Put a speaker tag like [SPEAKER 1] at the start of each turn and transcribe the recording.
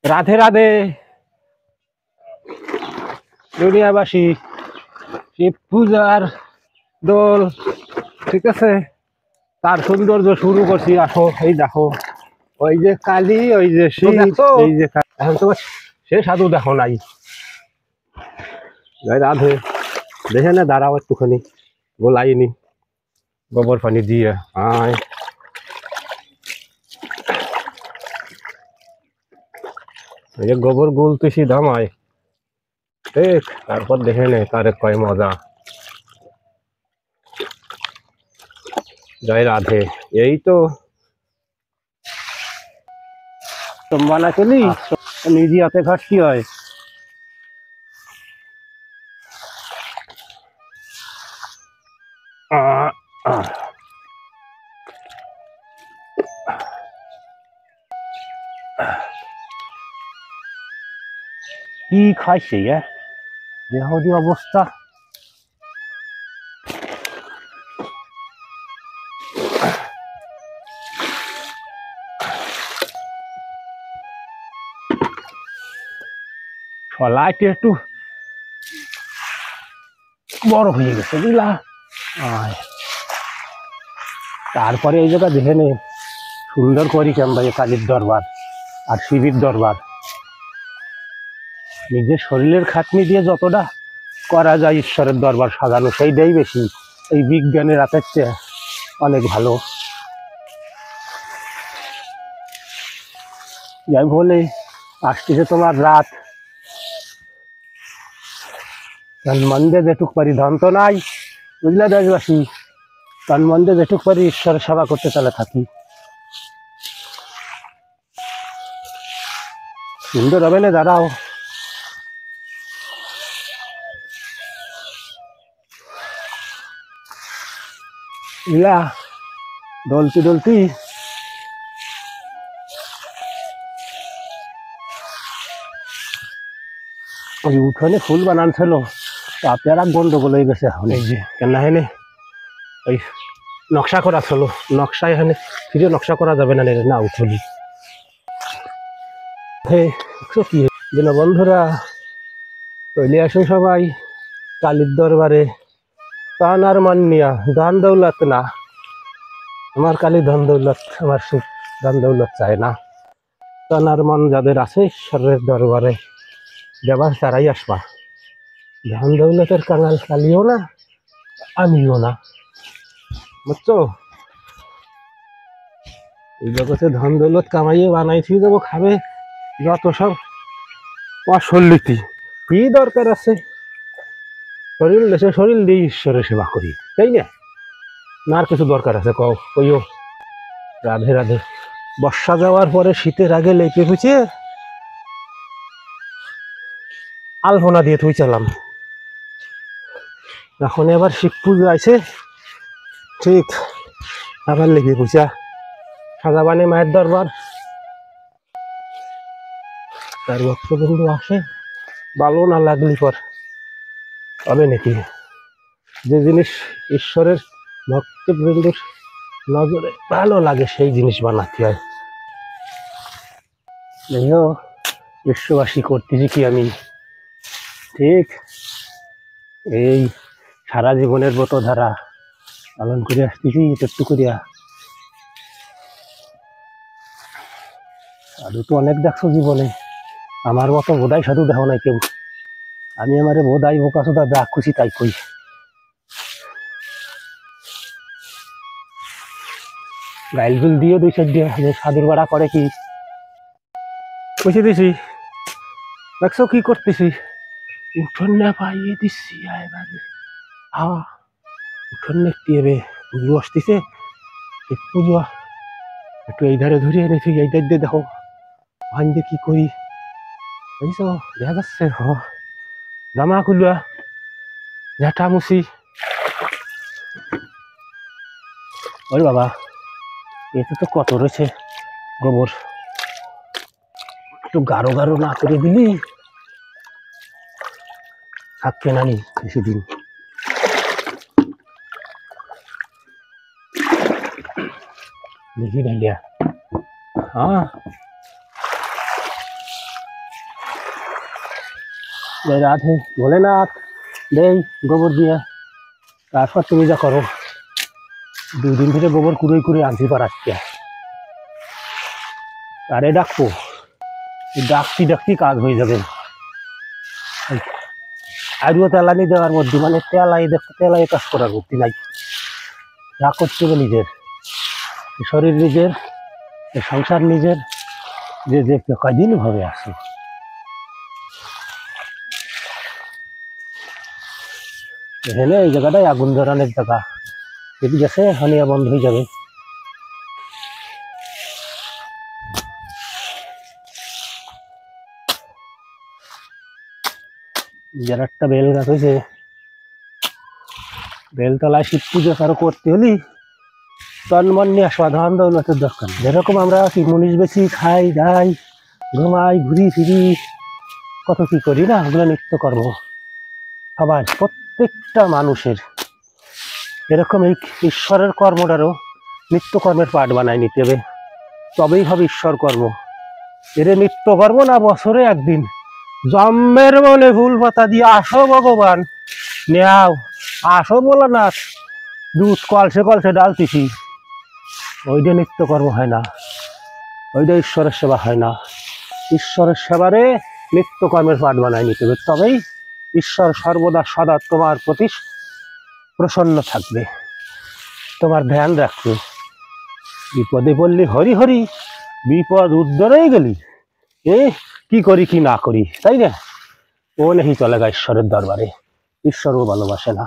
[SPEAKER 1] রাধে রাধে দুনিয়াবাসী, শিব পূজার দোল, ঠিক আছে, তার সৌন্দর্য শুরু করছি। আসো, এই দেখো, ওই যে কালী, ওই যে শিব, এই যে এখন তোমার সে সাধু দেখো নাই। রাধে, দেখে না, দাঁড়াও একটুখানি, গোলাইনি গোবর পানি দিয়ে। আয়, এই যে গোবর গুলতেছি ধামায়, ঠিক, তারপর দেখে নে তারে কয় মজা। জয় রাধে। এই তো বানা চলি, নিজে হাতে ঘাটতি হয়। কি খাইছে দেহ যে অবস্থা। ফলাইতে একটু বড় হয়ে গেছে বুঝলা। তারপরে এই জায়গা দেখে নে সুন্দর করি কেমন কালীর দরবার আর শিবের দরবার। নিজের শরীরের খাটনি দিয়ে যতটা করা যায় ঈশ্বরের দরবার সাজানো, সেইটাই বেশি এই বিজ্ঞানের রাতের চেয়ে অনেক ভালো। যাই বলে আসতেছে তোমার রাত, মন্দে যেটুক পারি, ধন তো নাই বুঝলে দেশবাসী, তন মন্দে যেটুক পারি ঈশ্বরের সেবা করতে চলে থাকি। সুন্দর হবে না, দাঁড়াও। ইলা ডলতি ডলতি ওই উঠোনে ফুল বানানছিল, তাতে আর গন্ডগোল হয়ে গেছে এখন। এই যে কেন হেনে ওই নকশা করা ছিল, নকশা এখানে ফিরে নকশা করা যাবে না, না উঠলি। কি যেন বন্ধুরা, চলে আসুন সবাই কালীর দরবারে। তান আর মান্নিয়া, দান দৌলত না, আমার কালী ধন দৌলত, আমার সুখ দান দৌলত চায় না। তান আর মান যাদের আছে ঈশ্বরের দরবারে দেবার, তারাই আসবা। ধন দৌলতের কাঙাল কালিও না, আমিও না, বুঝছো। এই জগতে ধন দৌলত কামাইয়ে বানাইছি যাবো, খাবে যত সব অসল্লিতি। কি দরকার আছে, শরীর দেশে শরীর দিয়ে ঈশ্বরের সেবা করি, তাই না? না আর কিছু দরকার আছে কও, কইও। রাধে রাধে। বর্ষা যাওয়ার পরে শীতের আগে লেপে ফুচে আলপনা দিয়ে থুই চালাম। এখন এবার শিব পুজো আছে, ঠিক, আবার লেগে পুজা সাজাবানে মায়ের দরবার। তার ভক্তবৃন্দ আসে, ভালো না লাগলি পর হবে নাকি? যে জিনিস ঈশ্বরের ভক্তবৃন্দর নজরে ভালো লাগে সেই জিনিস বানাতে হয়। দেখো বিশ্ববাসী করতেছি কি আমি, ঠিক এই সারা জীবনের ব্রত ধারা পালন করে আসতেছি একটু করিয়া। সাধু তো অনেক দেখছো জীবনে, আমার মতো বোধাই সাধু দেখো নাই কেউ। আমি আমারে বোধাই বোকা চোদা যা খুশি তাই কই। গাইলগুল দিয়ে দুই সাইড দিয়ে যে সাধুর ভাড়া করে কি বুঝে দিছি। দেখছো কি করতেছি, উঠোন না পাইয়ে দিচ্ছি এবারে। হাওয়া উঠোন দেখতে হবে, পুজো আসতেছে, পুজো একটু এই ধারে ধরিয়ে রেখে এই ধার দিয়ে দেখো ভান দিয়ে কি করি, বুঝছো? দেখা যাচ্ছে জামা খুলুয়া ঝাঁটা মুছি। ওরে বাবা, এতে তো কত রয়েছে গোবর, একটু গাঢ় গাঢ় না করে দিলি থাকবে না নি বেশি দিন। দেখি ডালিয়া, হ্যাঁ রাধে ভোলেনাথ দেই গোবর দিয়ে, তারপর তুমি যা করো। 2 দিন ধরে গোবর কুড়ে কুড়ে আনছি পাড়াচ্ছে, আরে ডাকবো, ডাকতি ডাকতি কাজ হয়ে যাবে। আরও তেলানি দেওয়ার মধ্যে মানে তেলাই কাজ করার মধ্যে নাই, যা করতে হবে নিজের শরীর নিজের, সংসার নিজের, যে যে কদিন ভাবে আসে। এখানে এই জায়গাটাই আগুন ধরানোর জায়গা, যদি গেছে হানিয়া বন্ধ হয়ে যাবে। যার একটা বেল গাছ হয়েছে, বেলতলায় শিব পুজো কারো করতে হলে তন মন নিয়ে সাধারণ দৌলতের দরকার। যেরকম আমরা আছি মুনিশ বেশি খাই দাই ঘুমাই ঘুরি ফিরি কত কি করি না, ওগুলো নিত্য কর্ম সবার প্রত্যেকটা মানুষের। এরকম এই ঈশ্বরের কর্মটারও নিত্যকর্মের পাঠ বানায় নিতে হবে, তবেই হবে ঈশ্বর কর্ম। এর নিত্য কর্ম না বছরে একদিন জন্মের বলে ফুল পাতা দিয়ে আসো ভগবান নেও, আসো বলো না দুধ কলসে কলসে ডালতেছি, ওইটা নিত্যকর্ম হয় না, ওইটা ঈশ্বরের সেবা হয় না। ঈশ্বরের সেবারে নিত্যকর্মের পাঠ বানায় নিতে হবে, তবেই ঈশ্বর সর্বদা সদা তোমার প্রতি প্রসন্ন থাকবে, তোমার ধ্যান রাখবে। বিপদে পড়লি হরি হরি, বিপদ উদ্ধারেই গেলি এ কি করি কি না করি, তাই না? ও নেই চলে গা ঈশ্বরের দরবারে, ঈশ্বরও ভালোবাসে না।